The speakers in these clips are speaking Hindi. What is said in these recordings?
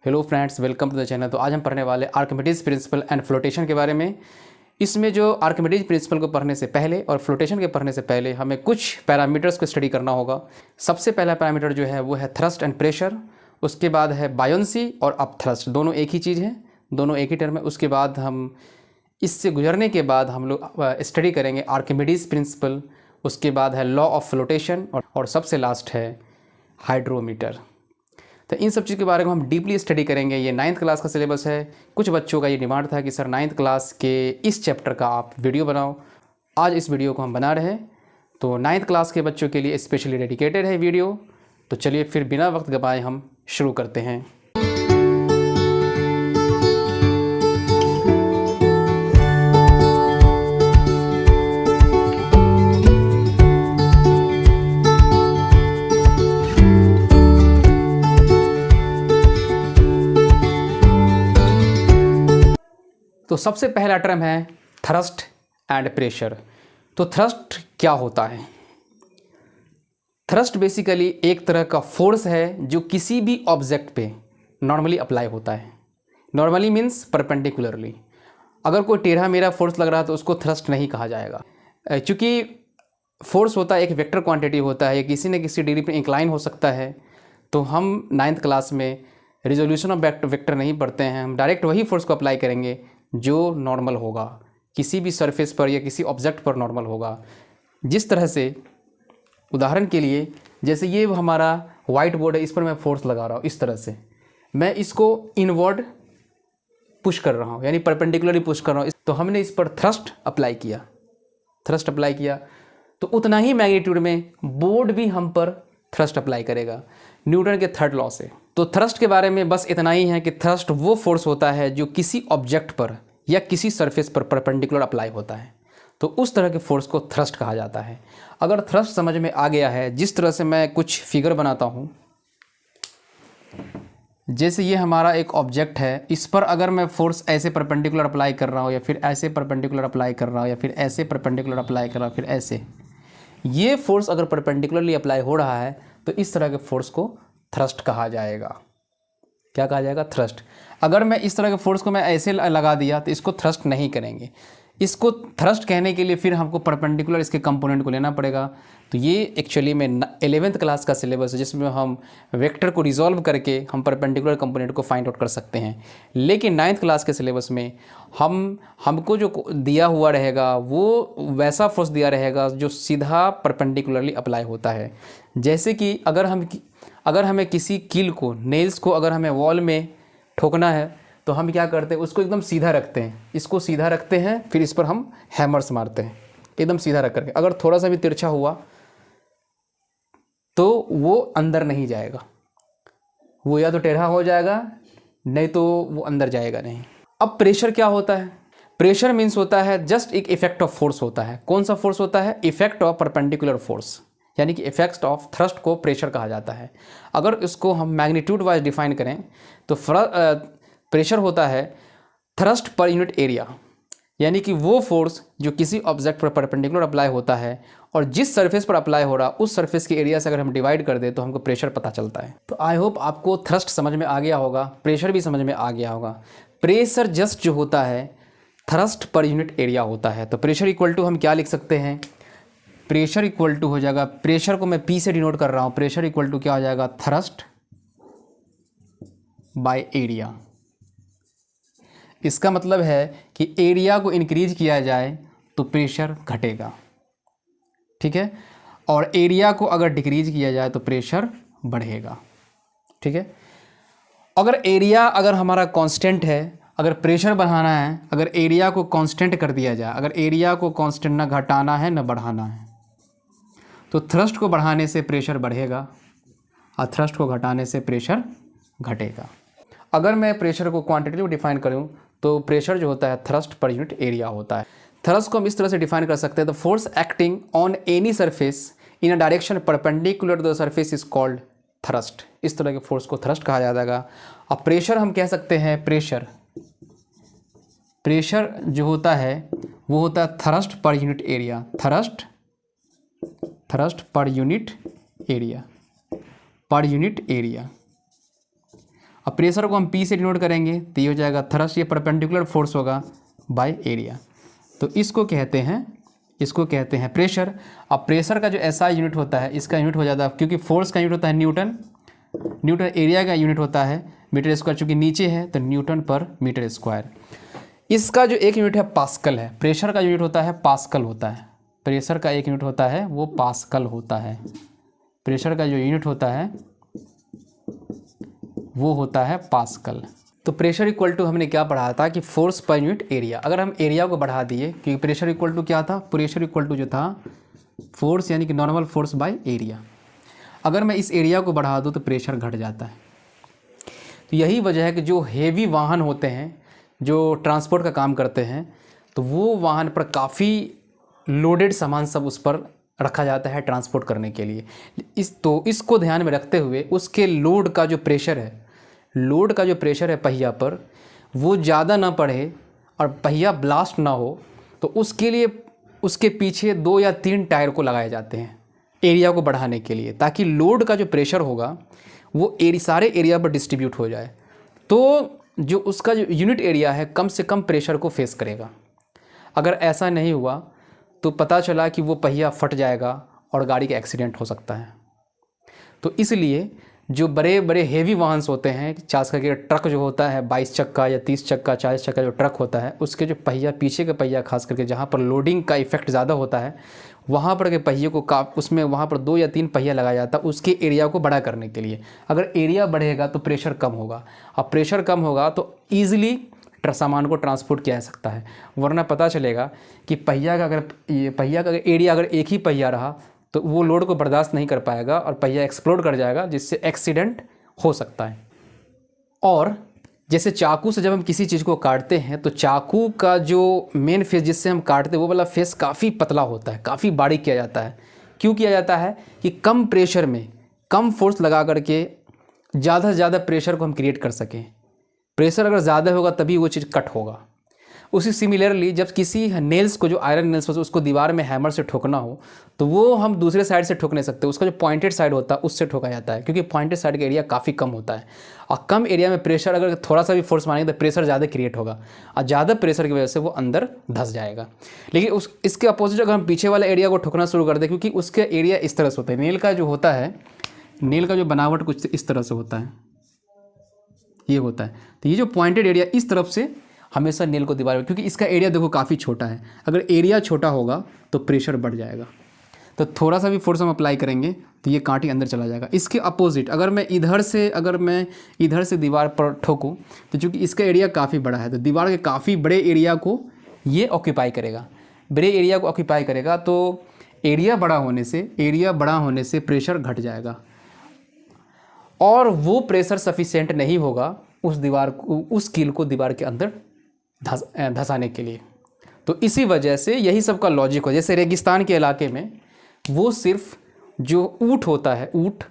Hello friends, welcome to the channel. तो आज हम पढ़ने वाले आर्किमिडीज प्रिंसिपल एंड फ्लोटेशन के बारे में। इसमें जो आर्किमिडीज प्रिंसिपल को पढ़ने से पहले और फ्लोटेशन के पढ़ने से पहले हमें कुछ पैरामीटर्स को स्टडी करना होगा। सबसे पहला पैरामीटर जो है वो है थ्रस्ट एंड प्रेशर, उसके बाद है बायोंसी और अपथ्रस्ट, दोनों एक ही चीज़ है, दोनों एक ही टर्म है। उसके बाद हम इससे गुजरने के बाद हम लोग स्टडी करेंगे आर्किमिडीज प्रिंसिपल, उसके बाद है लॉ ऑफ फ्लोटेशन और सबसे लास्ट है हाइड्रोमीटर। तो इन सब चीज़ के बारे में हम डीपली स्टडी करेंगे। ये 9th क्लास का सिलेबस है। कुछ बच्चों का ये डिमांड था कि सर 9th क्लास के इस चैप्टर का आप वीडियो बनाओ। आज इस वीडियो को हम बना रहे हैं, तो 9th क्लास के बच्चों के लिए स्पेशली डेडिकेटेड है वीडियो। तो चलिए फिर बिना वक्त गवाए हम शुरू करते हैं। तो सबसे पहला टर्म है थ्रस्ट एंड प्रेशर। तो थ्रस्ट क्या होता है? थ्रस्ट बेसिकली एक तरह का फोर्स है जो किसी भी ऑब्जेक्ट पे नॉर्मली अप्लाई होता है। Normally means perpendicularly. अगर कोई टेढ़ा मेढ़ा फोर्स लग रहा है तो उसको थ्रस्ट नहीं कहा जाएगा, क्योंकि फोर्स होता है एक वेक्टर क्वांटिटी होता है, ये किसी न किसी डिग्री पर इंक्लाइन हो सकता है। तो हम 9th क्लास में रिजोल्यूशन ऑफ वेक्टर नहीं पढ़ते हैं, हम डायरेक्ट वही फोर्स को अप्लाई करेंगे जो नॉर्मल होगा, किसी भी सरफेस पर या किसी ऑब्जेक्ट पर नॉर्मल होगा। जिस तरह से उदाहरण के लिए जैसे ये हमारा वाइट बोर्ड है, इस पर मैं फोर्स लगा रहा हूँ, इस तरह से मैं इसको इनवर्ड पुश कर रहा हूँ, यानी परपेंडिकुलरली पुश कर रहा हूँ। तो हमने इस पर थ्रस्ट अप्लाई किया, तो उतना ही मैग्नीट्यूड में बोर्ड भी हम पर थ्रस्ट अप्लाई करेगा, न्यूटन के थर्ड लॉ से। तो थ्रस्ट के बारे में बस इतना ही है कि थ्रस्ट वो फोर्स होता है जो किसी ऑब्जेक्ट पर या किसी सरफेस पर परपेंडिकुलर अप्लाई होता है। तो उस तरह के फोर्स को थ्रस्ट कहा जाता है। अगर थ्रस्ट समझ में आ गया है, जिस तरह से मैं कुछ फिगर बनाता हूँ, जैसे ये हमारा एक ऑब्जेक्ट है, इस पर अगर मैं फोर्स ऐसे परपेंडिकुलर अप्लाई कर रहा हूँ या फिर ऐसे परपेंडिकुलर अप्लाई कर रहा हूँ या फिर ऐसे परपेंडिकुलर अप्लाई कर रहा हूँ, फिर ऐसे, ये फोर्स अगर परपेंडिकुलरली अप्लाई हो रहा है तो इस तरह के फोर्स को थ्रस्ट कहा जाएगा। क्या कहा जाएगा? थ्रस्ट। अगर मैं इस तरह के फोर्स को मैं ऐसे लगा दिया तो इसको थ्रस्ट नहीं करेंगे। इसको थ्रस्ट कहने के लिए फिर हमको परपेंडिकुलर इसके कंपोनेंट को लेना पड़ेगा। तो ये एक्चुअली में 11th क्लास का सिलेबस है, जिसमें हम वेक्टर को रिजॉल्व करके हम परपेंडिकुलर कंपोनेंट को फाइंड आउट कर सकते हैं। लेकिन 9th क्लास के सिलेबस में हमको जो दिया हुआ रहेगा वो वैसा फोर्स दिया रहेगा जो सीधा परपेंडिकुलरली अप्लाई होता है। जैसे कि अगर हमें किसी कील को, नेल्स को अगर हमें वॉल में ठोकना है तो हम क्या करते हैं, उसको एकदम सीधा रखते हैं, इसको सीधा रखते हैं, फिर इस पर हम हैमर्स मारते हैं एकदम सीधा रख करके। अगर थोड़ा सा भी तिरछा हुआ तो वो अंदर नहीं जाएगा, वो या तो टेढ़ा हो जाएगा, नहीं तो वो अंदर जाएगा नहीं। अब प्रेशर क्या होता है? प्रेशर मीन्स होता है जस्ट एक इफेक्ट ऑफ फोर्स होता है। कौन सा फोर्स होता है? इफेक्ट ऑफ परपेंडिकुलर फोर्स, यानी कि इफेक्ट ऑफ थ्रस्ट को प्रेशर कहा जाता है। अगर इसको हम मैग्नीट्यूड वाइज डिफाइन करें तो प्रेशर होता है थ्रस्ट पर यूनिट एरिया, यानी कि वो फोर्स जो किसी ऑब्जेक्ट पर परपेंडिकुलर अप्लाई होता है और जिस सरफेस पर अप्लाई हो रहा उस सरफेस के एरिया से अगर हम डिवाइड कर दें तो हमको प्रेशर पता चलता है। तो आई होप आपको थ्रस्ट समझ में आ गया होगा, प्रेशर भी समझ में आ गया होगा। प्रेशर जस्ट जो होता है थ्रस्ट पर यूनिट एरिया होता है। तो प्रेशर इक्वल टू हम क्या लिख सकते हैं? प्रेशर इक्वल टू हो जाएगा, प्रेशर को मैं पी से डिनोट कर रहा हूँ, प्रेशर इक्वल टू क्या हो जाएगा? Thrust by area. इसका मतलब है कि एरिया को इंक्रीज किया जाए तो प्रेशर घटेगा, ठीक है, और एरिया को अगर डिक्रीज किया जाए तो प्रेशर बढ़ेगा, ठीक है। अगर हमारा कांस्टेंट है, अगर प्रेशर बढ़ाना है, अगर एरिया को कांस्टेंट कर दिया जाए, अगर एरिया को कांस्टेंट ना घटाना है ना बढ़ाना है, तो थ्रस्ट को बढ़ाने से प्रेशर बढ़ेगा और थ्रस्ट को घटाने से प्रेशर घटेगा। अगर मैं प्रेशर को क्वांटिटेटिव डिफाइन करूं तो प्रेशर जो होता है थ्रस्ट पर यूनिट एरिया होता है। थ्रस्ट को हम इस तरह से डिफाइन कर सकते हैं, the force acting on any surface in a direction perpendicular to the surface is called thrust. इस तरह के फोर्स को थ्रस्ट कहा जाएगा। अब प्रेशर हम कह सकते हैं, प्रेशर जो होता है वो होता है thrust per unit area, thrust per unit area. अब प्रेशर को हम पी से डिनोट करेंगे तो ये हो जाएगा थ्रस्ट, ये परपेंडिकुलर फोर्स होगा बाय एरिया। तो इसको कहते हैं प्रेशर। अब प्रेशर का जो एसआई यूनिट होता है इसका यूनिट हो जाता है, क्योंकि फोर्स का यूनिट होता है न्यूटन, एरिया का यूनिट होता है मीटर स्क्वायर, चूँकि नीचे है तो न्यूटन पर मीटर स्क्वायर। इसका जो एक यूनिट है पास्कल है, प्रेशर का यूनिट होता है पास्कल होता है, प्रेशर का एक यूनिट होता है वो पास्कल होता है, प्रेशर का जो यूनिट होता है वो होता है पास्कल। तो प्रेशर इक्वल टू हमने क्या पढ़ा था कि फोर्स पर यूनिट एरिया। अगर हम एरिया को बढ़ा दिए, क्योंकि प्रेशर इक्वल टू क्या था, प्रेशर इक्वल टू जो था फोर्स यानी कि नॉर्मल फोर्स बाय एरिया, अगर मैं इस एरिया को बढ़ा दूँ तो प्रेशर घट जाता है। तो यही वजह है कि जो हेवी वाहन होते हैं जो ट्रांसपोर्ट का काम करते हैं तो वो वाहन पर काफ़ी लोडेड सामान सब उस पर रखा जाता है ट्रांसपोर्ट करने के लिए। इसको ध्यान में रखते हुए उसके लोड का जो प्रेशर है पहिया पर वो ज़्यादा ना बढ़े और पहिया ब्लास्ट ना हो, तो उसके लिए उसके पीछे 2 या 3 टायर को लगाए जाते हैं एरिया को बढ़ाने के लिए, ताकि लोड का जो प्रेशर होगा वो सारे एरिया पर डिस्ट्रीब्यूट हो जाए। तो जो उसका जो यूनिट एरिया है कम से कम प्रेशर को फेस करेगा। अगर ऐसा नहीं हुआ तो पता चला कि वो पहिया फट जाएगा और गाड़ी का एक्सीडेंट हो सकता है। तो इसलिए जो बड़े बड़े हेवी वाहन होते हैं, खास करके ट्रक जो होता है 22 चक्का या 30 चक्का 40 चक्का जो ट्रक होता है, उसके जो पहिया पीछे का पहिया खास करके जहाँ पर लोडिंग का इफेक्ट ज़्यादा होता है वहाँ पर के पहिए को उसमें वहाँ पर 2 या 3 पहिया लगाया जाता है उसके एरिया को बड़ा करने के लिए। अगर एरिया बढ़ेगा तो प्रेशर कम होगा, अब प्रेशर कम होगा तो ईजिली सामान को ट्रांसपोर्ट किया जा सकता है। वरना पता चलेगा कि पहिया का अगर एरिया अगर एक ही पहिया रहा तो वो लोड को बर्दाश्त नहीं कर पाएगा और पहिया एक्सप्लोड कर जाएगा, जिससे एक्सीडेंट हो सकता है। और जैसे चाकू से जब हम किसी चीज़ को काटते हैं तो चाकू का जो मेन फेस जिससे हम काटते हैं वो वाला फेस काफ़ी पतला होता है, काफ़ी बारीक किया जाता है। क्यों किया जाता है कि कम प्रेशर में कम फोर्स लगा करके ज़्यादा से ज़्यादा प्रेशर को हम क्रिएट कर सकें। प्रेशर अगर ज़्यादा होगा तभी वो चीज़ कट होगा। उसी सिमिलरली जब किसी नेल्स को, जो आयरन नेल्स हो, उसको दीवार में हैमर से ठोकना हो तो वो हम दूसरे साइड से ठोक नहीं सकते, उसका जो पॉइंटेड साइड होता है उससे ठोका जाता है, क्योंकि पॉइंटेड साइड का एरिया काफ़ी कम होता है। और कम एरिया में प्रेशर अगर थोड़ा सा भी फोर्स मारेंगे तो प्रेशर ज़्यादा क्रिएट होगा और ज़्यादा प्रेशर की वजह से वो अंदर धंस जाएगा। लेकिन इसके अपोजिट अगर हम पीछे वाले एरिया को ठोकना शुरू कर दें, क्योंकि उसका एरिया इस तरह से होता है, नेल का जो होता है, नेल का जो बनावट कुछ इस तरह से होता है, ये होता है। तो ये जो पॉइंटेड एरिया इस तरफ से हमेशा नेल को दीवार में, क्योंकि इसका एरिया देखो काफ़ी छोटा है, अगर एरिया छोटा होगा तो प्रेशर बढ़ जाएगा। तो थोड़ा सा भी फोर्स हम अप्लाई करेंगे तो ये कांटे अंदर चला जाएगा। इसके अपोजिट अगर मैं इधर से दीवार पर ठोकूँ तो चूँकि इसका एरिया काफ़ी बड़ा है तो दीवार के काफ़ी बड़े एरिया को ये ऑक्यूपाई करेगा, बड़े एरिया को ऑक्यूपाई करेगा। तो एरिया बड़ा होने से प्रेशर घट जाएगा और वो प्रेशर सफिशिएंट नहीं होगा उस कील को दीवार के अंदर धंसाने के लिए। तो इसी वजह से यही सब का लॉजिक हो। जैसे रेगिस्तान के इलाके में वो सिर्फ जो ऊँट होता है, ऊँट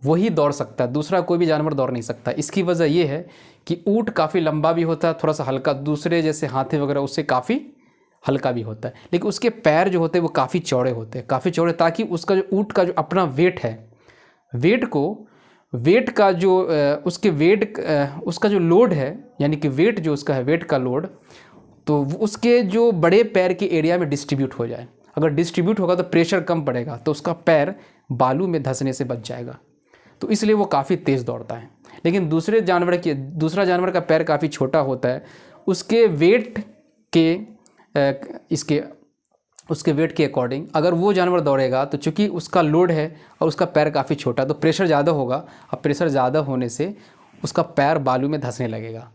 वही दौड़ सकता है, दूसरा कोई भी जानवर दौड़ नहीं सकता। इसकी वजह ये है कि ऊँट काफ़ी लंबा भी होता है, थोड़ा सा हल्का, दूसरे जैसे हाथी वगैरह उससे काफ़ी हल्का भी होता है, लेकिन उसके पैर जो होते हैं वो काफ़ी चौड़े होते हैं, काफ़ी चौड़े, ताकि उसका जो ऊँट का जो अपना वेट है, उसका जो लोड है, यानी कि वेट जो उसका है, वेट का लोड, तो उसके जो बड़े पैर के एरिया में डिस्ट्रीब्यूट हो जाए। अगर डिस्ट्रीब्यूट होगा तो प्रेशर कम पड़ेगा, तो उसका पैर बालू में धंसने से बच जाएगा। तो इसलिए वो काफ़ी तेज़ दौड़ता है। लेकिन दूसरा जानवर का पैर काफ़ी छोटा होता है, उसके वेट के अकॉर्डिंग अगर वो जानवर दौड़ेगा तो चूँकि उसका लोड है और उसका पैर काफ़ी छोटा, तो प्रेशर ज़्यादा होगा और प्रेशर ज़्यादा होने से उसका पैर बालू में धंसने लगेगा।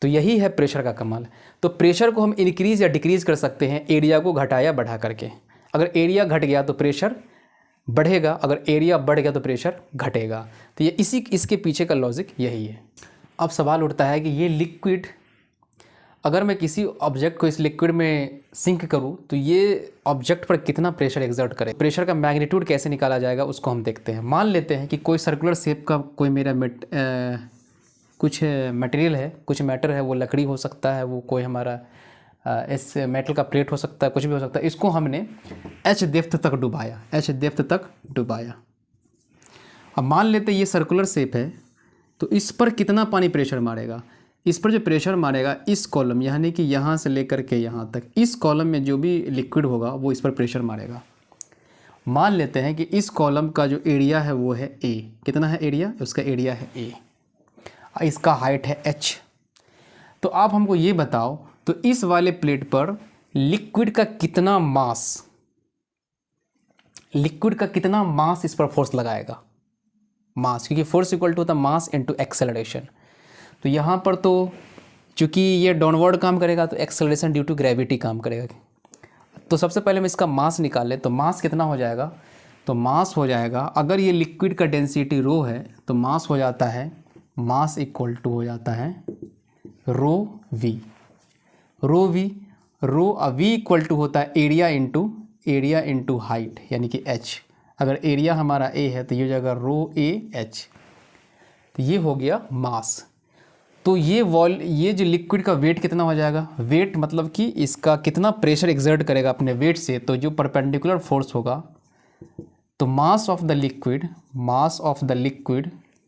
तो यही है प्रेशर का कमाल। तो प्रेशर को हम इंक्रीज़ या डिक्रीज़ कर सकते हैं एरिया को घटा या बढ़ा करके। अगर एरिया घट गया तो प्रेशर बढ़ेगा, अगर एरिया बढ़ गया तो प्रेशर घटेगा। तो ये इसके पीछे का लॉजिक यही है। अब सवाल उठता है कि ये लिक्विड, अगर मैं किसी ऑब्जेक्ट को इस लिक्विड में सिंक करूं तो ये ऑब्जेक्ट पर कितना प्रेशर एक्सर्ट करे, प्रेशर का मैग्नीट्यूड कैसे निकाला जाएगा उसको हम देखते हैं। मान लेते हैं कि कोई सर्कुलर शेप का कोई मेरा कुछ मटेरियल है, कुछ मैटर है, वो लकड़ी हो सकता है, वो कोई हमारा इस मेटल का प्लेट हो सकता है, कुछ भी हो सकता है। इसको हमने h डेप्थ तक डुबाया। अब मान लेते ये सर्कुलर शेप है, तो इस पर कितना पानी प्रेशर मारेगा, इस पर जो प्रेशर मारेगा इस कॉलम यानी कि यहाँ से लेकर के यहाँ तक, इस कॉलम में जो भी लिक्विड होगा वो इस पर प्रेशर मारेगा। मान लेते हैं कि इस कॉलम का जो एरिया है वो है ए, कितना है एरिया, उसका एरिया है ए, इसका हाइट है h। तो आप हमको ये बताओ तो इस वाले प्लेट पर लिक्विड का कितना मास, लिक्विड का कितना मास इस पर फोर्स लगाएगा, मास, क्योंकि फोर्स इक्वल टू होता है मास इनटू एक्सेलरेशन। तो यहाँ पर तो चूँकि ये डाउनवर्ड काम करेगा तो एक्सेलरेशन ड्यू टू ग्रेविटी काम करेगा। तो सबसे पहले हम इसका मास निकालें तो मास कितना हो जाएगा, तो मास हो जाएगा, अगर ये लिक्विड का डेंसिटी रो है तो मास हो जाता है, मास इक्वल टू हो जाता है rho V, rho V, rho V equal to होता है एरिया इंटू हाइट यानी कि h। अगर एरिया हमारा a है तो ये हो जाएगा रो ए एच। तो ये हो गया मास। तो ये जो लिक्विड का वेट कितना हो जाएगा, वेट मतलब कि इसका कितना प्रेशर एक्सर्ट करेगा अपने वेट से, तो जो परपेंडिकुलर फोर्स होगा तो मास ऑफ द लिक्विड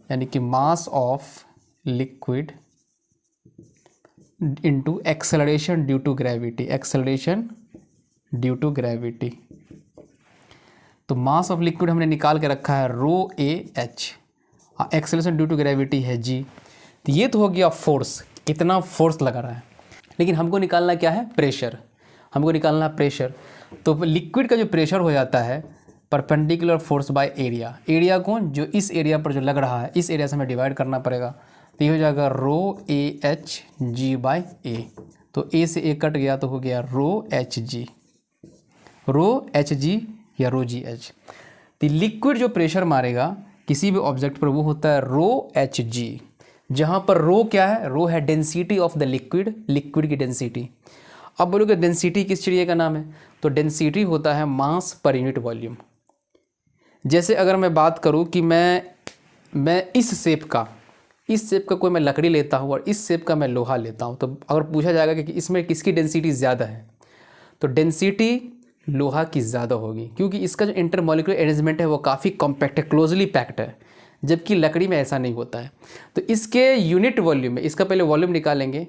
यानी कि mass of liquid into acceleration due to gravity, तो मास ऑफ लिक्विड हमने निकाल के रखा है rho A H, acceleration due to gravity है जी। तो ये तो हो गया फोर्स, कितना फोर्स लगा रहा है। लेकिन हमको निकालना क्या है, प्रेशर, हमको निकालना प्रेशर। तो लिक्विड का जो प्रेशर हो जाता है perpendicular force by area, area कौन, जो इस एरिया पर जो लग रहा है इस एरिया से हमें डिवाइड करना पड़ेगा। तो ये हो जाएगा रो ए एच जी बाई ए, तो ए से ए कट गया तो हो गया रो एच जी या रो जी एच। तो लिक्विड जो प्रेशर मारेगा किसी भी ऑब्जेक्ट पर वो होता है रो एच जी, जहाँ पर रो क्या है, रो है डेंसिटी ऑफ द लिक्विड की डेंसिटी। अब बोलोगे डेंसिटी किस चिड़िया का नाम है, तो डेंसिटी होता है मास पर यूनिट वॉल्यूम। जैसे अगर मैं बात करूँ कि मैं इस शेप का कोई मैं लकड़ी लेता हूँ और इस शेप का मैं लोहा लेता हूँ, तो अगर पूछा जाएगा कि इसमें किसकी डेंसिटी ज़्यादा है, तो डेंसिटी लोहा की ज़्यादा होगी, क्योंकि इसका जो इंटरमॉलिक्यूलर अरेंजमेंट है वो काफ़ी कॉम्पैक्ट है, क्लोजली पैक्ड है, जबकि लकड़ी में ऐसा नहीं होता है। तो इसके यूनिट वॉल्यूम में, इसका पहले वॉल्यूम निकालेंगे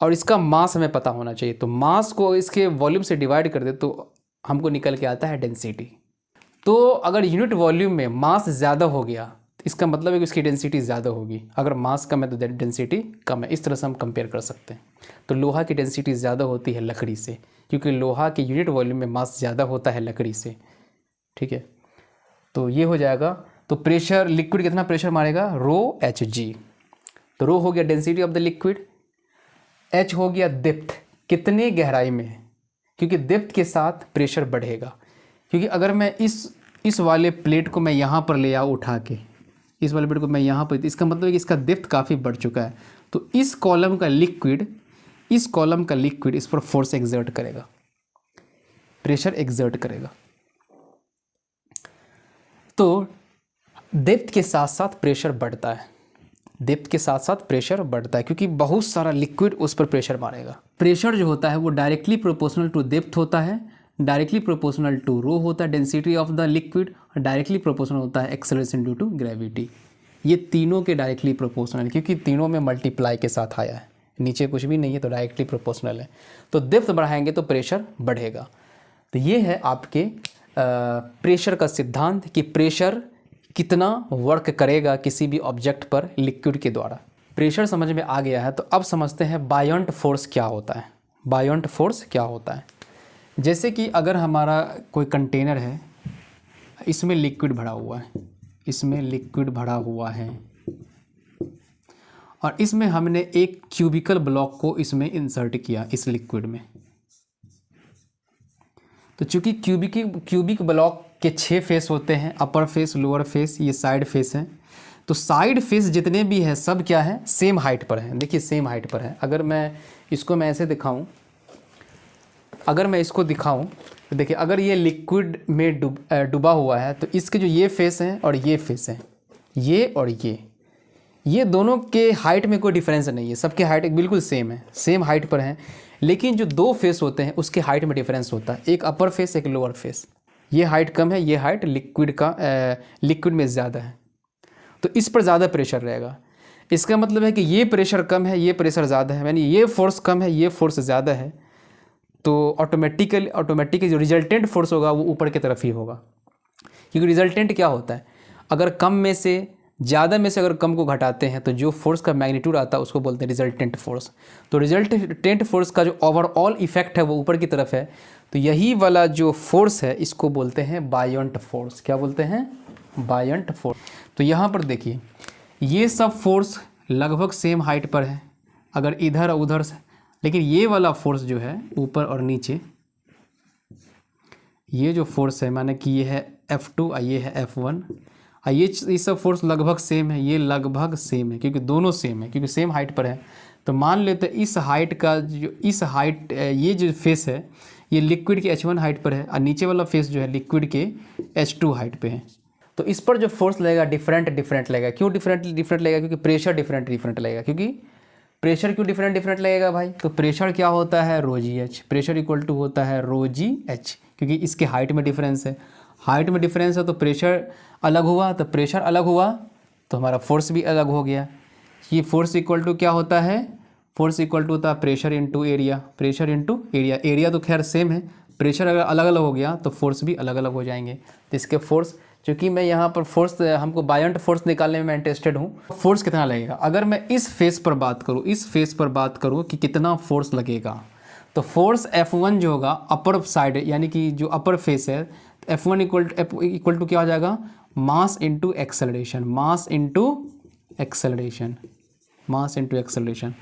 और इसका मास हमें पता होना चाहिए। तो मास को इसके वॉल्यूम से डिवाइड कर दे तो हमको निकल के आता है डेंसिटी। तो अगर यूनिट वॉल्यूम में मास ज़्यादा हो गया तो इसका मतलब है कि उसकी डेंसिटी ज़्यादा होगी, अगर मास कम है तो डेंसिटी कम है। इस तरह से हम कंपेयर कर सकते हैं। तो लोहा की डेंसिटी ज़्यादा होती है लकड़ी से, क्योंकि लोहा के यूनिट वॉल्यूम में मास ज़्यादा होता है लकड़ी से, ठीक है। तो ये हो जाएगा। तो प्रेशर, लिक्विड कितना प्रेशर मारेगा, रो एच जी। तो रो हो गया density of the liquid, H हो गया डेप्थ, कितने गहराई में है, क्योंकि डेप्थ के साथ प्रेशर बढ़ेगा। क्योंकि अगर मैं इस वाले प्लेट को मैं यहाँ पर ले आऊँ उठा के, इस वाले प्लेट को मैं यहाँ पर, इसका मतलब है कि इसका डेप्थ काफ़ी बढ़ चुका है। तो इस कॉलम का लिक्विड इस पर फोर्स एक्सर्ट करेगा, प्रेशर एक्सर्ट करेगा। तो डेप्थ के साथ साथ प्रेशर बढ़ता है, क्योंकि बहुत सारा लिक्विड उस पर प्रेशर मारेगा। प्रेशर जो होता है वो डायरेक्टली प्रोपोर्शनल टू डेप्थ होता है, डायरेक्टली प्रोपोर्शनल टू रो होता है डेंसिटी ऑफ द लिक्विड, और डायरेक्टली प्रोपोर्शनल होता है एक्सेलरेशन ड्यू टू ग्रेविटी। ये तीनों के डायरेक्टली प्रोपोर्शनल, क्योंकि तीनों में मल्टीप्लाई के साथ आया है, नीचे कुछ भी नहीं है, तो डायरेक्टली प्रोपोर्शनल है। तो डेप्थ बढ़ाएंगे तो प्रेशर बढ़ेगा। तो ये है आपके प्रेशर का सिद्धांत कि प्रेशर कितना वर्क करेगा किसी भी ऑब्जेक्ट पर लिक्विड के द्वारा। प्रेशर समझ में आ गया है, तो अब समझते हैं बायोंट फोर्स क्या होता है। बायोंट फोर्स क्या होता है, जैसे कि अगर हमारा कोई कंटेनर है, इसमें लिक्विड भरा हुआ है, और इसमें हमने एक क्यूबिकल ब्लॉक को इसमें इंसर्ट किया इस लिक्विड में। तो चूंकि क्यूबिक ब्लॉक के 6 फेस होते हैं, अपर फेस, लोअर फेस, ये साइड फेस हैं। तो साइड फेस जितने भी हैं सब क्या है, सेम हाइट पर हैं। देखिए सेम हाइट पर है। अगर मैं इसको ऐसे दिखाऊं, तो देखिए अगर ये लिक्विड में डूबा हुआ है तो इसके जो ये फेस हैं और ये फेस हैं, ये और ये दोनों के हाइट में कोई डिफरेंस नहीं है, सबके हाइट बिल्कुल सेम है, सेम हाइट पर हैं। लेकिन जो 2 फेस होते हैं उसके हाइट में डिफरेंस होता है, एक अपर फेस, एक लोअर फेस। ये हाइट कम है, ये हाइट लिक्विड में ज़्यादा है, तो इस पर ज़्यादा प्रेशर रहेगा। इसका मतलब है कि ये प्रेशर कम है, ये प्रेशर ज़्यादा है, यानी ये फोर्स कम है, ये फोर्स ज़्यादा है, तो ऑटोमेटिकली जो रिजल्टेंट फोर्स होगा वो ऊपर की तरफ ही होगा। क्योंकि रिजल्टेंट क्या होता है, अगर कम में से ज़्यादा में से अगर कम को घटाते हैं तो जो फोर्स का मैग्नीट्यूड आता है उसको बोलते हैं रिजल्टेंट फोर्स। तो रिजल्टेंट फोर्स का जो ओवरऑल इफेक्ट है वो ऊपर की तरफ है, तो यही वाला जो फोर्स है इसको बोलते हैं बायंट फोर्स। क्या बोलते हैं? Buoyant force. तो यहाँ पर देखिए ये सब फोर्स लगभग सेम हाइट पर है, अगर इधर और उधर से, लेकिन ये वाला फोर्स जो है ऊपर और नीचे, ये जो फोर्स है माने कि ये है F2 और ये है F1, और ये सब फोर्स लगभग सेम है, ये लगभग सेम है क्योंकि दोनों सेम है, क्योंकि सेम हाइट पर है। तो मान लेते इस हाइट का जो ये जो फेस है ये लिक्विड के H1 हाइट पर है और नीचे वाला फेस जो है लिक्विड के H2 हाइट पे है। तो इस पर जो फोर्स लगेगा डिफरेंट लगेगा। क्यों डिफरेंट लगेगा? क्योंकि प्रेशर डिफरेंट लगेगा। क्योंकि प्रेशर क्यों डिफरेंट लगेगा भाई? तो प्रेशर क्या होता है? ρgh। प्रेशर इक्वल टू होता है ρgh, क्योंकि इसके हाइट में डिफरेंस है। हाइट में डिफरेंस है तो प्रेशर अलग हुआ, तो प्रेशर अलग हुआ तो हमारा फोर्स भी अलग हो गया। ये फोर्स इक्वल टू क्या होता है? फोर्स इक्वल टू होता है pressure into area. Pressure into area, area तो खैर सेम है, प्रेशर अगर अलग अलग हो गया तो फोर्स भी अलग अलग हो जाएंगे। तो इसके फोर्स, चूँकि मैं यहाँ पर फोर्स, हमको बायंट फोर्स निकालने में मैं इंटरेस्टेड हूँ। फोर्स कितना लगेगा? अगर मैं इस फेस पर बात करूँ कि कितना फोर्स लगेगा, तो फोर्स F1 जो होगा अपर साइड यानी कि जो अपर फेस है, F1 इक्वल टू क्या हो जाएगा? मास इंटू एक्सेलरेशन।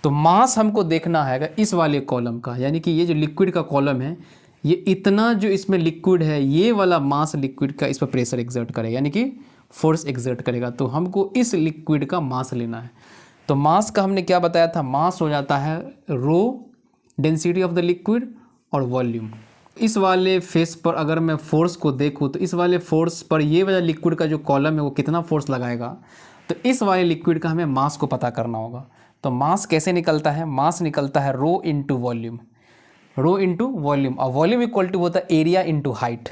तो मास हमको देखना है इस वाले कॉलम का, यानी कि ये जो लिक्विड का कॉलम है, ये इतना जो इसमें लिक्विड है, ये वाला मास लिक्विड का इस पर प्रेशर एक्सर्ट करेगा, यानी कि फोर्स एक्सर्ट करेगा। तो हमको इस लिक्विड का मास लेना है। तो मास का हमने क्या बताया था? मास हो जाता है रो, डेंसिटी ऑफ द लिक्विड, और वॉल्यूम। इस वाले फेस पर अगर मैं फोर्स को देखूँ तो इस वाले फोर्स पर ये वाला लिक्विड का जो कॉलम है वो कितना फोर्स लगाएगा, तो इस वाले लिक्विड का हमें मास को पता करना होगा। तो मास कैसे निकलता है? मास निकलता है रो इंटू वॉल्यूम, और वॉल्यूम इक्वल टू होता है एरिया इंटू हाइट।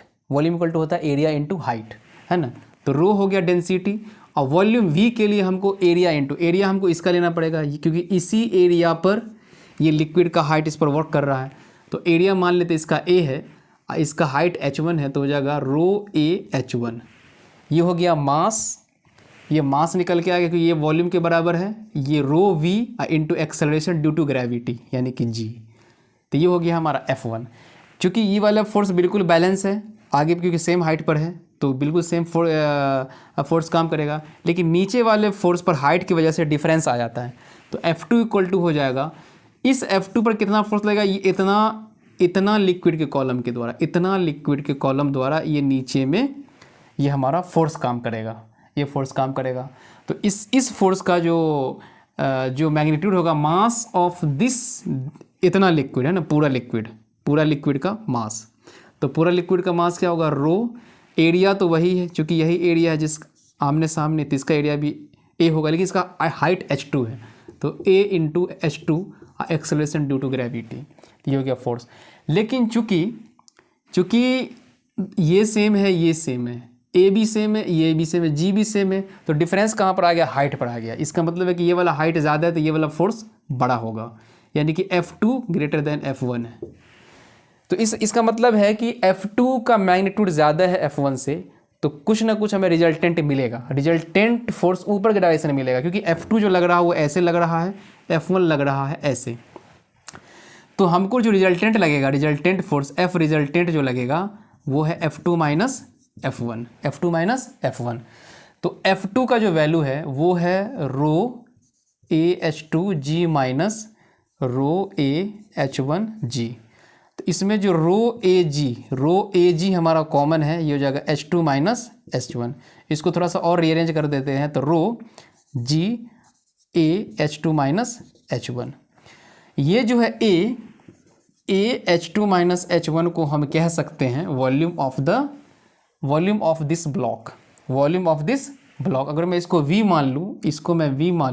है ना? तो रो हो गया डेंसिटी, और वॉल्यूम V के लिए हमको एरिया हमको इसका लेना पड़ेगा, क्योंकि इसी एरिया पर ये लिक्विड का हाइट इस पर वर्क कर रहा है। तो एरिया मान लेते इसका A है, इसका हाइट H1 है, तो हो जाएगा रो AH1। ये हो गया मास, ये मास निकल के आ गया क्योंकि ये वॉल्यूम के बराबर है। ये rho V into acceleration due to gravity यानी कि G। तो ये हो गया हमारा F1। चूँकि ये वाला फोर्स बिल्कुल बैलेंस है आगे, क्योंकि सेम हाइट पर है तो बिल्कुल सेम फोर्स काम करेगा, लेकिन नीचे वाले फोर्स पर हाइट की वजह से डिफरेंस आ जाता है। तो F2 इक्वल टू हो जाएगा, इस F2 पर कितना फोर्स लगेगा? ये इतना लिक्विड के कॉलम द्वारा ये नीचे में ये हमारा फोर्स काम करेगा। तो इस फोर्स का जो मैग्नीट्यूड होगा, मास ऑफ दिस, इतना लिक्विड है ना, पूरा लिक्विड का मास। तो पूरा लिक्विड का मास क्या होगा? रो। एरिया तो वही है, क्योंकि यही एरिया है जिस आमने सामने, तो इसका एरिया भी A होगा, लेकिन इसका हाइट H2 है, तो A into H2 acceleration due to gravity. ये हो गया फोर्स। लेकिन चूँकि ये सेम है, A भी सेम है, ये भी सेम है, G भी सेम है, तो डिफरेंस कहाँ पर आ गया? हाइट पर आ गया। इसका मतलब है कि ये वाला हाइट ज़्यादा है तो ये वाला फोर्स बड़ा होगा, यानी कि F2 ग्रेटर देन F1 है। तो इसका मतलब है कि F2 का मैग्नीट्यूड ज़्यादा है F1 से, तो कुछ ना कुछ हमें रिजल्टेंट मिलेगा, रिजल्टेंट फोर्स ऊपर के डायरेक्शन में मिलेगा, क्योंकि F2 जो लग रहा है वो ऐसे लग रहा है, F1 लग रहा है ऐसे। तो हमको जो रिजल्टेंट लगेगा, रिजल्टेंट फोर्स F रिजल्टेंट जो लगेगा वो है F2 माइनस F1। तो F2 का जो वैल्यू है वो है रो AH2G माइनस रो AH1G। तो इसमें जो रो AG हमारा कॉमन है, ये हो जाएगा H2 माइनस H1। इसको थोड़ा सा और रीअरेंज कर देते हैं, तो रो G AH2 माइनस H1। ये जो है AH2 माइनस H1 को हम कह सकते हैं वॉल्यूम ऑफ दिस ब्लॉक। अगर मैं इसको V मान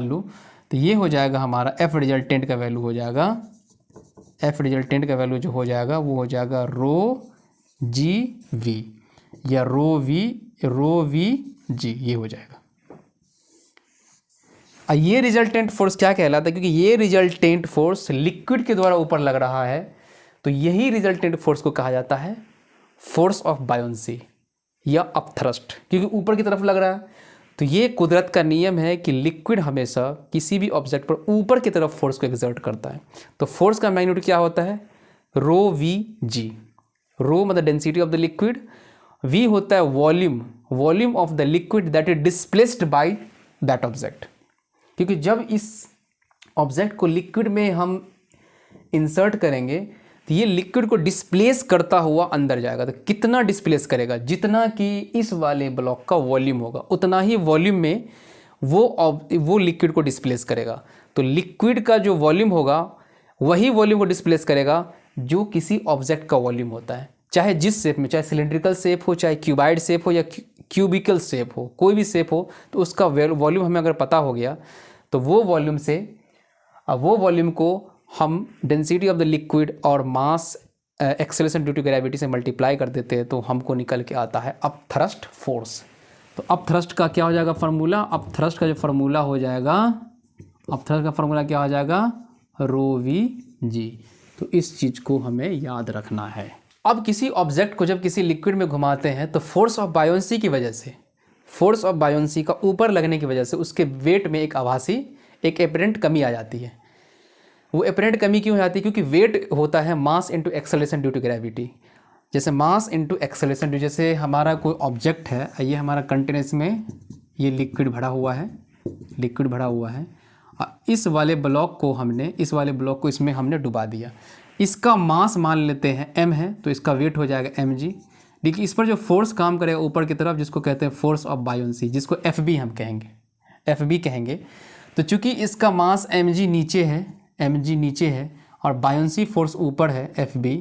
लूँ, तो ये हो जाएगा हमारा F रिजल्टेंट का वैल्यू हो जाएगा, जो हो जाएगा वो हो जाएगा रो GV या रो VG, ये हो जाएगा। ये रिजल्टेंट फोर्स क्या कहलाता है, क्योंकि ये रिजल्टेंट फोर्स लिक्विड के द्वारा ऊपर लग रहा है, तो यही रिजल्टेंट फोर्स को कहा जाता है फोर्स ऑफ बायोंसी या अपथ्रस्ट, क्योंकि ऊपर की तरफ लग रहा है। तो ये कुदरत का नियम है कि लिक्विड हमेशा किसी भी ऑब्जेक्ट पर ऊपर की तरफ फोर्स को एक्सर्ट करता है। तो फोर्स का मैग्नीट्यूड क्या होता है, रो वी जी। रो मतलब density of the liquid, V होता है volume of the liquid that is displaced by that object. क्योंकि जब इस ऑब्जेक्ट को लिक्विड में हम इंसर्ट करेंगे तो ये लिक्विड को डिस्प्लेस करता हुआ अंदर जाएगा। तो कितना डिस्प्लेस करेगा, जितना कि इस वाले ब्लॉक का वॉल्यूम होगा उतना ही वॉल्यूम में वो लिक्विड को डिस्प्लेस करेगा। तो लिक्विड का जो वॉल्यूम होगा वही वॉल्यूम को डिस्प्लेस करेगा जो किसी ऑब्जेक्ट का वॉल्यूम होता है, चाहे जिस शेप में, चाहे सिलेंड्रिकल शेप हो, चाहे क्यूबाइड शेप हो या क्यूबिकल शेप हो, कोई भी शेप हो, तो उसका वॉल्यूम हमें अगर पता हो गया तो वो वॉल्यूम को हम डेंसिटी ऑफ द लिक्विड और मास एक्सेलरेशन ड्यू टू ग्रेविटी से मल्टीप्लाई कर देते हैं, तो हमको निकल के आता है अपथ्रस्ट फोर्स। तो अपथ्रस्ट का क्या हो जाएगा फार्मूला, अपथ्रस्ट का जो फार्मूला हो जाएगा, अपथ्रस्ट का फार्मूला क्या हो जाएगा, रो वी जी। तो इस चीज़ को हमें याद रखना है। अब किसी ऑब्जेक्ट को जब किसी लिक्विड में घुमाते हैं तो फोर्स ऑफ बायोंसी की वजह से, फोर्स ऑफ बायोंसी का ऊपर लगने की वजह से उसके वेट में एक एपरेंट कमी आ जाती है। वो एपरेंट कमी क्यों हो जाती है, क्योंकि वेट होता है mass into acceleration due to gravity. जैसे मास इंटू एक्सेलरेशन ड्यू, जैसे हमारा कोई ऑब्जेक्ट है, ये हमारा कंटेनर्स में ये लिक्विड भरा हुआ है, इस वाले ब्लॉक को इसमें हमने डुबा दिया। इसका मास मान लेते हैं m है, तो इसका वेट हो जाएगा mg। देखिए इस पर जो फोर्स काम करेगा ऊपर की तरफ, जिसको कहते हैं फोर्स ऑफ बायोंसी, जिसको FB हम कहेंगे। तो चूंकि इसका मास mg नीचे है और बायोंसी फोर्स ऊपर है FB,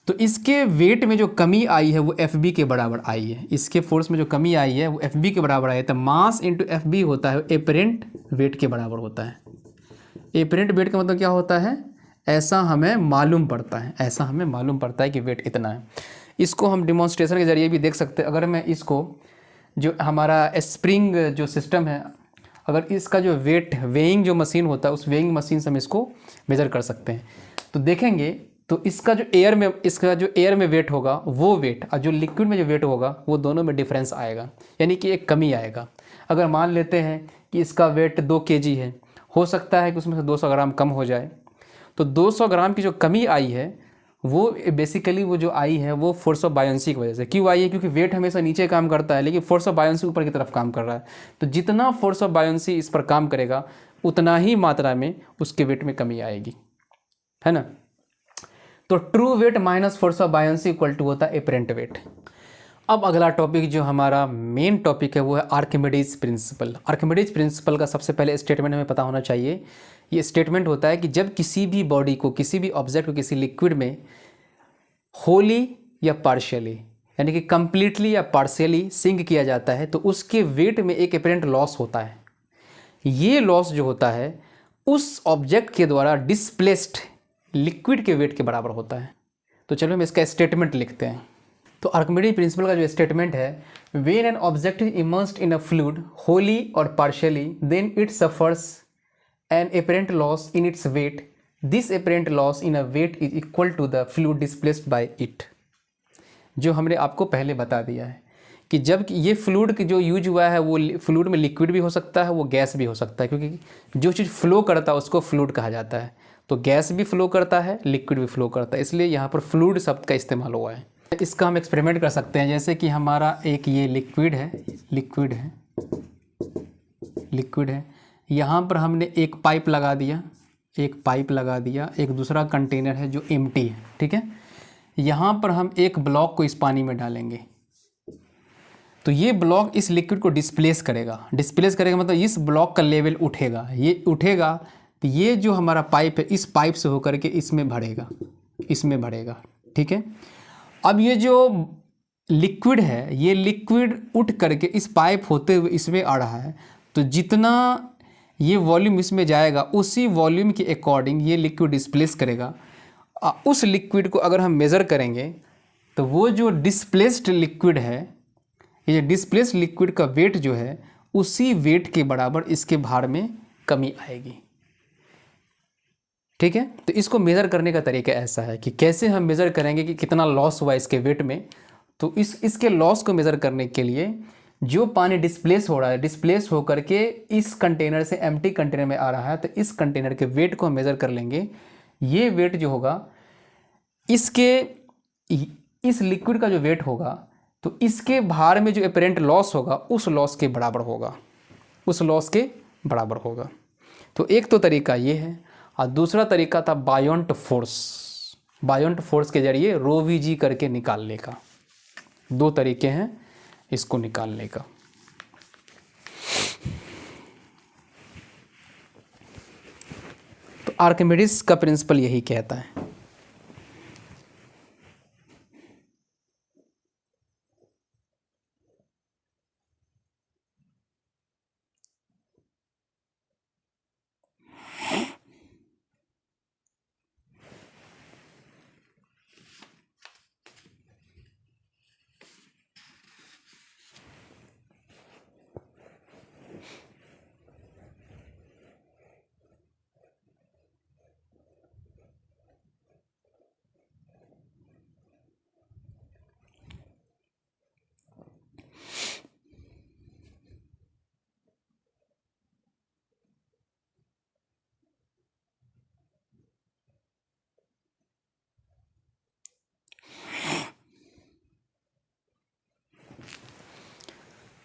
तो इसके वेट में जो कमी आई है वो FB के बराबर आई है। इसके फोर्स में जो कमी आई है वो FB के बराबर आई है। तो मास इंटू FB होता है एपरेंट वेट के बराबर होता है। एपरेंट वेट का मतलब क्या होता है, ऐसा हमें मालूम पड़ता है कि वेट इतना है। इसको हम डिमॉन्स्ट्रेशन के ज़रिए भी देख सकते हैं। अगर मैं इसको, जो हमारा स्प्रिंग जो सिस्टम है, अगर इसका जो वेट वेइंग जो मशीन होता है, उस वेइंग मशीन से हम इसको मेज़र कर सकते हैं। तो देखेंगे तो इसका जो एयर में वेट होगा वो वेट, और जो लिक्विड में जो वेट होगा वो दोनों में डिफरेंस आएगा, यानी कि एक कमी आएगा। अगर मान लेते हैं कि इसका वेट 2 kg है, हो सकता है कि उसमें से 200 ग्राम कम हो जाए। तो 200 ग्राम की जो कमी आई है वो बेसिकली वो फोर्स ऑफ बायोंसी की वजह से क्यों आई है, क्योंकि वेट हमेशा नीचे काम करता है लेकिन फोर्स ऑफ बायोंसी ऊपर की तरफ काम कर रहा है। तो जितना फोर्स ऑफ बायोंसी इस पर काम करेगा उतना ही मात्रा में उसके वेट में कमी आएगी, है ना। तो true weight minus force of buoyancy equal to होता है एपरेंट वेट। अब अगला टॉपिक जो हमारा मेन टॉपिक है वो है आर्किमिडीज प्रिंसिपल। आर्किमिडीज प्रिंसिपल का सबसे पहले स्टेटमेंट हमें पता होना चाहिए। ये स्टेटमेंट होता है कि जब किसी भी बॉडी को, किसी भी ऑब्जेक्ट को किसी लिक्विड में होली या पार्शियली, यानी कि कंप्लीटली या पार्शियली सिंक किया जाता है, तो उसके वेट में एक एपरेंट लॉस होता है। ये लॉस जो होता है उस ऑब्जेक्ट के द्वारा डिस्प्लेस्ड लिक्विड के वेट के बराबर होता है। तो चलो हम इसका स्टेटमेंट लिखते हैं। तो आर्किमिडीज प्रिंसिपल का जो स्टेटमेंट है, when an object is immersed in a fluid wholly और partially, then it suffers an apparent loss in its weight. This apparent loss in a weight is equal to the fluid displaced by it. जो हमने आपको पहले बता दिया है कि जब ये फ्लूइड की जो यूज हुआ है वो फ्लूइड में लिक्विड भी हो सकता है, वो गैस भी हो सकता है, क्योंकि जो चीज़ फ्लो करता है उसको फ्लूइड कहा जाता है। तो गैस भी फ्लो करता है, लिक्विड भी फ्लो करता है, इसलिए यहाँ पर फ्लूइड शब्द का इस्तेमाल हुआ है। इसका हम एक्सपेरिमेंट कर सकते हैं। जैसे कि हमारा एक ये लिक्विड है, यहाँ पर हमने एक पाइप लगा दिया, एक दूसरा कंटेनर है जो एम्प्टी है, ठीक है। यहाँ पर हम एक ब्लॉक को इस पानी में डालेंगे, तो ये ब्लॉक इस लिक्विड को डिस्प्लेस करेगा मतलब इस ब्लॉक का लेवल उठेगा, तो ये जो हमारा पाइप है इस पाइप से होकर के इसमें भरेगा, ठीक है। अब ये जो लिक्विड है, ये लिक्विड उठ करके इस पाइप होते हुए इसमें आ रहा है, तो जितना ये वॉल्यूम इसमें जाएगा उसी वॉल्यूम के अकॉर्डिंग ये लिक्विड डिस्प्लेस करेगा। उस लिक्विड को अगर हम मेज़र करेंगे तो वो जो डिस्प्लेस्ड लिक्विड है, ये डिस्प्लेस्ड लिक्विड का वेट जो है उसी वेट के बराबर इसके भार में कमी आएगी। ठीक है, तो इसको मेज़र करने का तरीका ऐसा है कि कैसे हम मेज़र करेंगे कि कितना लॉस हुआ इसके वेट में। तो इसके लॉस को मेज़र करने के लिए जो पानी डिस्प्लेस हो रहा है, डिस्प्लेस होकर के इस कंटेनर से एम्प्टी कंटेनर में आ रहा है, तो इस कंटेनर के वेट को हम मेज़र कर लेंगे। ये वेट जो होगा इस लिक्विड का जो वेट होगा, तो इसके भार में जो एपरेंट लॉस होगा उस लॉस के बराबर होगा, उस लॉस के बराबर होगा। तो एक तो तरीका ये है, और दूसरा तरीका था बायोंट फोर्स। बायोंट फोर्स के जरिए रो वी जी करके निकालने का। दो तरीके हैं इसको निकालने का। तो आर्किमिडीज का प्रिंसिपल यही कहता है।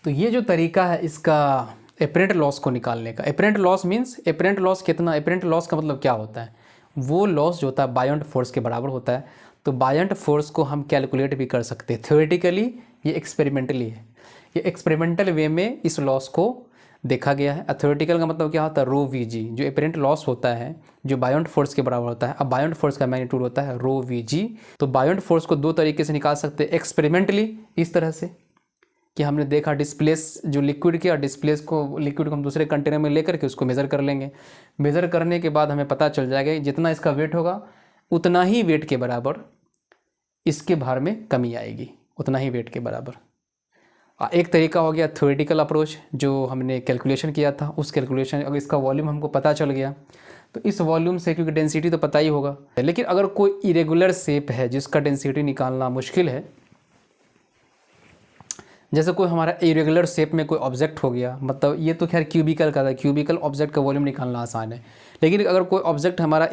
तो ये जो तरीका है इसका एपरेंट लॉस को निकालने का। Apparent loss means apparent loss कितना, एपरेंट लॉस का मतलब क्या होता है, वो लॉस जो होता है बायोंट फोर्स के बराबर होता है। तो बायोंट फोर्स को हम कैलकुलेट भी कर सकते हैं थ्योरेटिकली, ये एक्सपेरिमेंटली है। ये एक्सपेरिमेंटल वे में इस लॉस को देखा गया है। थ्योरेटिकल का मतलब क्या होता है, रो वी जी, जो एपरेंट लॉस होता है जो बायोंट फोर्स के बराबर होता है। अब बायोंट फोर्स का मैग्नीट्यूड होता है रो वी जी। तो बायोंट फोर्स को दो तरीके से निकाल सकते हैं, एक्सपेरिमेंटली इस तरह से कि हमने देखा डिस्प्लेस जो लिक्विड किया, डिस्प्लेस को लिक्विड को हम दूसरे कंटेनर में लेकर के उसको मेज़र कर लेंगे। मेज़र करने के बाद हमें पता चल जाएगा जितना इसका वेट होगा उतना ही वेट के बराबर इसके भार में कमी आएगी, उतना ही वेट के बराबर। एक तरीका हो गया थ्योरेटिकल अप्रोच जो हमने कैलकुलेशन किया था, उस कैलकुलेशन अगर इसका वॉल्यूम हमको पता चल गया तो इस वॉल्यूम से, क्योंकि डेंसिटी तो पता ही होगा, लेकिन अगर कोई इरेगुलर शेप है जिसका डेंसिटी निकालना मुश्किल है, जैसे कोई हमारा इरेगुलर शेप में कोई ऑब्जेक्ट हो गया, मतलब ये तो खैर क्यूबिकल का था, क्यूबिकल ऑब्जेक्ट का वॉल्यूम निकालना आसान है। लेकिन अगर कोई ऑब्जेक्ट हमारा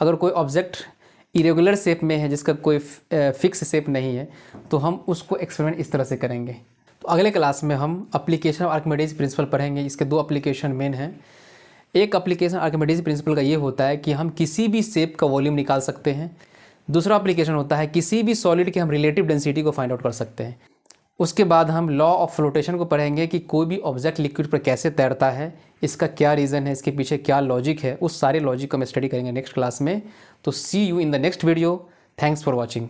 अगर कोई ऑब्जेक्ट इरेगुलर शेप में है जिसका कोई फिक्स शेप नहीं है, तो हम उसको एक्सपेरिमेंट इस तरह से करेंगे। तो अगले क्लास में हम एप्लीकेशन ऑफ आर्किमिडीज प्रिंसिपल पढ़ेंगे। इसके दो एप्लीकेशन मेन हैं। एक एप्लीकेशन आर्किमिडीज प्रिंसिपल का ये होता है कि हम किसी भी शेप का वॉल्यूम निकाल सकते हैं। दूसरा एप्लीकेशन होता है किसी भी सॉलिड की हम रिलेटिव डेंसिटी को फाइंड आउट कर सकते हैं। उसके बाद हम लॉ ऑफ फ्लोटेशन को पढ़ेंगे कि कोई भी ऑब्जेक्ट लिक्विड पर कैसे तैरता है, इसका क्या रीज़न है, इसके पीछे क्या लॉजिक है, उस सारे लॉजिक को हम स्टडी करेंगे नेक्स्ट क्लास में। तो see you in the next video. Thanks for watching.